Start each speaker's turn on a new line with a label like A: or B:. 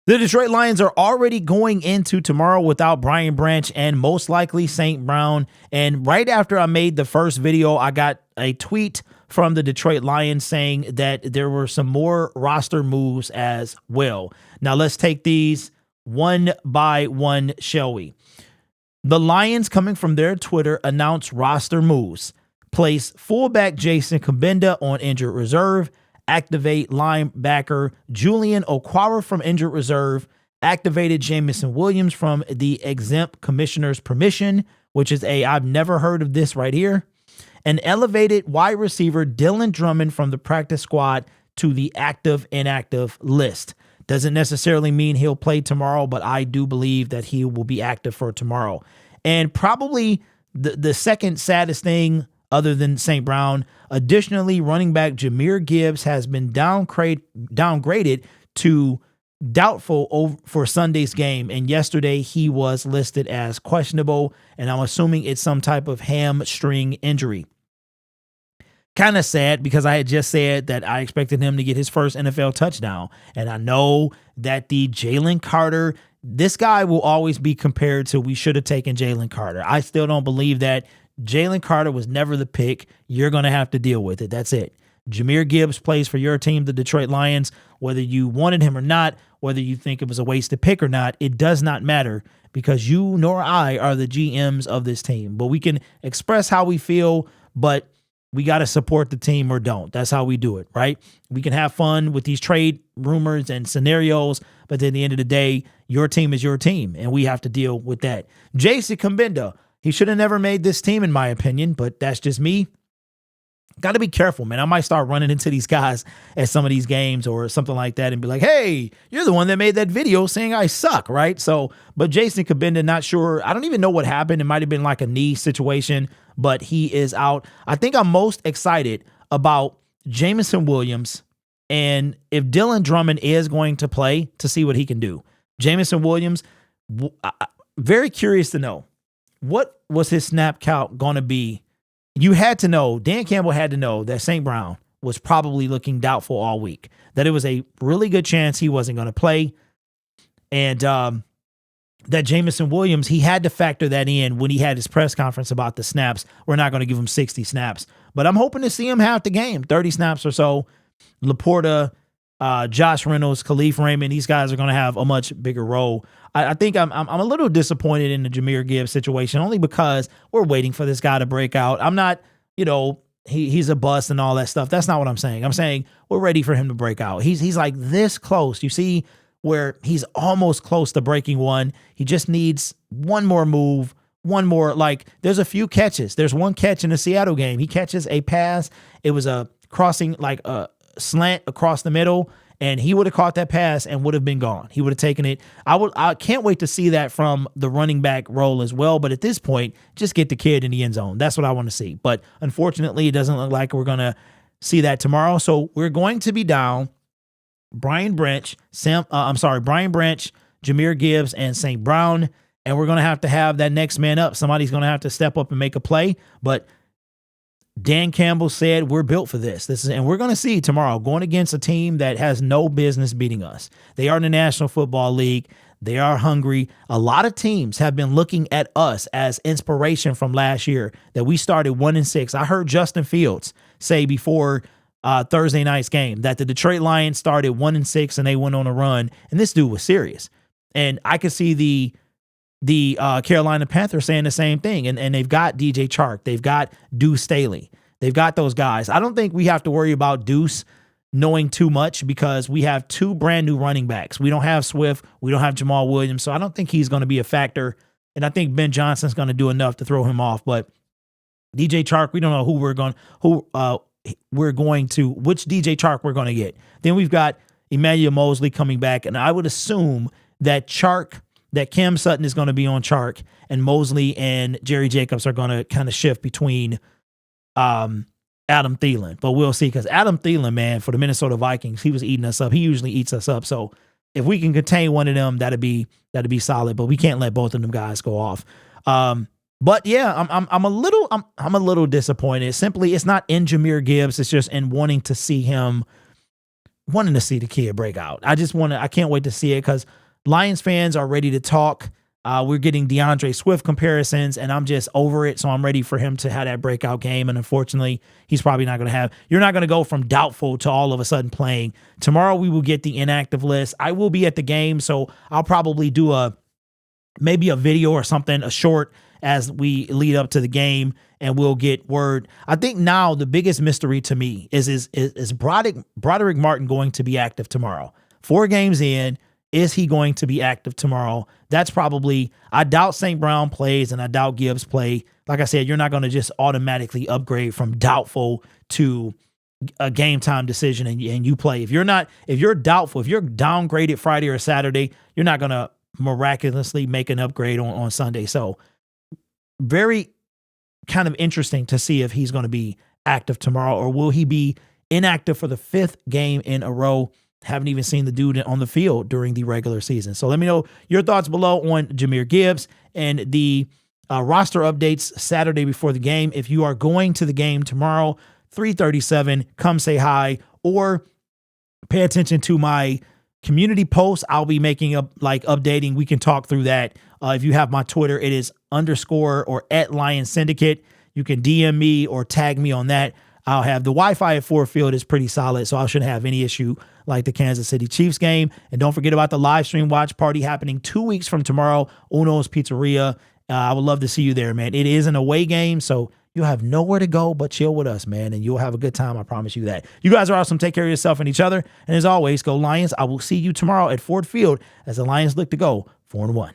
A: The Detroit Lions are already going into tomorrow without Brian Branch and most likely St. Brown. And right after I made the first video, I got a tweet from the Detroit Lions saying that there were some more roster moves as well. Now let's take these one by one, shall we? The Lions, coming from their Twitter, announced roster moves. Place fullback Jason Kabinda on injured reserve. Activate linebacker Julian Okwara from injured reserve. Activated Jamison Williams from the exempt commissioner's permission, which is I've never heard of this right here. And elevated wide receiver Dylan Drummond from the practice squad to the active-inactive list. Doesn't necessarily mean he'll play tomorrow, but I do believe that he will be active for tomorrow. And probably the second saddest thing other than St. Brown, additionally, running back Jahmyr Gibbs has been downgraded to doubtful for Sunday's game. And yesterday he was listed as questionable, and I'm assuming it's some type of hamstring injury. Kind of sad because I had just said that I expected him to get his first NFL touchdown. And I know that the Jalen Carter, this guy will always be compared to we should have taken Jalen Carter. I still don't believe that. Jalen Carter was never the pick. You're going to have to deal with it. That's it. Jahmyr Gibbs plays for your team, the Detroit Lions. Whether you wanted him or not, whether you think it was a wasted pick or not, it does not matter because you nor I are the GMs of this team. But we can express how we feel, but we got to support the team or don't. That's how we do it, right? We can have fun with these trade rumors and scenarios, but at the end of the day, your team is your team, and we have to deal with that. Jason Kabinda, he should have never made this team, in my opinion, but that's just me. Got to be careful, man. I might start running into these guys at some of these games or something like that and be like, hey, you're the one that made that video saying I suck, right? So, but Jason Kabinda, not sure. I don't even know what happened. It might have been like a knee situation, but he is out. I think I'm most excited about Jamison Williams and if Dylan Drummond is going to play to see what he can do. Jamison Williams, very curious to know. What was his snap count going to be? You had to know, Dan Campbell had to know that St. Brown was probably looking doubtful all week, that it was a really good chance he wasn't going to play. And that Jamison Williams, he had to factor that in when he had his press conference about the snaps. We're not going to give him 60 snaps, but I'm hoping to see him half the game, 30 snaps or so. Laporta, Josh Reynolds, Khalif Raymond, these guys are going to have a much bigger role. I think I'm a little disappointed in the Jahmyr Gibbs situation only because we're waiting for this guy to break out. I'm not, he's a bust and all that stuff. That's not what I'm saying. I'm saying we're ready for him to break out. He's like this close. You see where he's almost close to breaking one. He just needs one more move, one more. Like there's a few catches. There's one catch in the Seattle game. He catches a pass. It was a crossing, like a slant across the middle. And he would have caught that pass and would have been gone. He would have taken it. I can't wait to see that from the running back role as well. But at this point, just get the kid in the end zone. That's what I want to see. But unfortunately, it doesn't look like we're going to see that tomorrow. So we're going to be down Brian Branch, Jahmyr Gibbs, and St. Brown. And we're going to have that next man up. Somebody's going to have to step up and make a play. But Dan Campbell said we're built for this. And we're going to see tomorrow going against a team that has no business beating us. They are in the National Football League. They are hungry. A lot of teams have been looking at us as inspiration from last year that we started 1-6. I heard Justin Fields say before Thursday night's game that the Detroit Lions started 1-6 and they went on a run. And this dude was serious. And I could see the Carolina Panthers saying the same thing. And they've got DJ Chark. They've got Deuce Staley. They've got those guys. I don't think we have to worry about Deuce knowing too much because we have two brand new running backs. We don't have Swift. We don't have Jamal Williams. So I don't think he's going to be a factor. And I think Ben Johnson's going to do enough to throw him off. But DJ Chark, we don't know which DJ Chark we're going to get. Then we've got Emmanuel Mosley coming back. And I would assume that Cam Sutton is going to be on Chark, and Mosley and Jerry Jacobs are going to kind of shift between Adam Thielen. But we'll see, because Adam Thielen, man, for the Minnesota Vikings, he was eating us up. He usually eats us up. So if we can contain one of them, that'd be solid. But we can't let both of them guys go off. But yeah, I'm a little disappointed. Simply, it's not in Jahmyr Gibbs. It's just in wanting to see the kid break out. I can't wait to see it because Lions fans are ready to talk. We're getting DeAndre Swift comparisons, and I'm just over it. So I'm ready for him to have that breakout game. And unfortunately, he's probably not going to have. You're not going to go from doubtful to all of a sudden playing. Tomorrow, we will get the inactive list. I will be at the game, so I'll probably do maybe a video or something, a short, as we lead up to the game, and we'll get word. I think now the biggest mystery to me is Broderick Martin going to be active tomorrow? 4 games in. Is he going to be active tomorrow? That's probably, I doubt St. Brown plays and I doubt Gibbs play. Like I said, you're not going to just automatically upgrade from doubtful to a game time decision and you play. If you're doubtful, if you're downgraded Friday or Saturday, you're not going to miraculously make an upgrade on Sunday. So very kind of interesting to see if he's going to be active tomorrow, or will he be inactive for the 5th game in a row? Haven't even seen the dude on the field during the regular season. So let me know your thoughts below on Jahmyr Gibbs and the roster updates Saturday before the game. If you are going to the game tomorrow, 3:37, come say hi, or pay attention to my community post. I'll be making up, like, updating. We can talk through that. If you have my Twitter, it is _ or @LionsSyndicate. You can DM me or tag me on that. I'll have the Wi-Fi at Ford Field is pretty solid, so I shouldn't have any issue like the Kansas City Chiefs game. And don't forget about the live stream watch party happening 2 weeks from tomorrow, Uno's Pizzeria. I would love to see you there, man. It is an away game, so you'll have nowhere to go but chill with us, man, and you'll have a good time. I promise you that. You guys are awesome. Take care of yourself and each other. And as always, go Lions. I will see you tomorrow at Ford Field as the Lions look to go 4-1.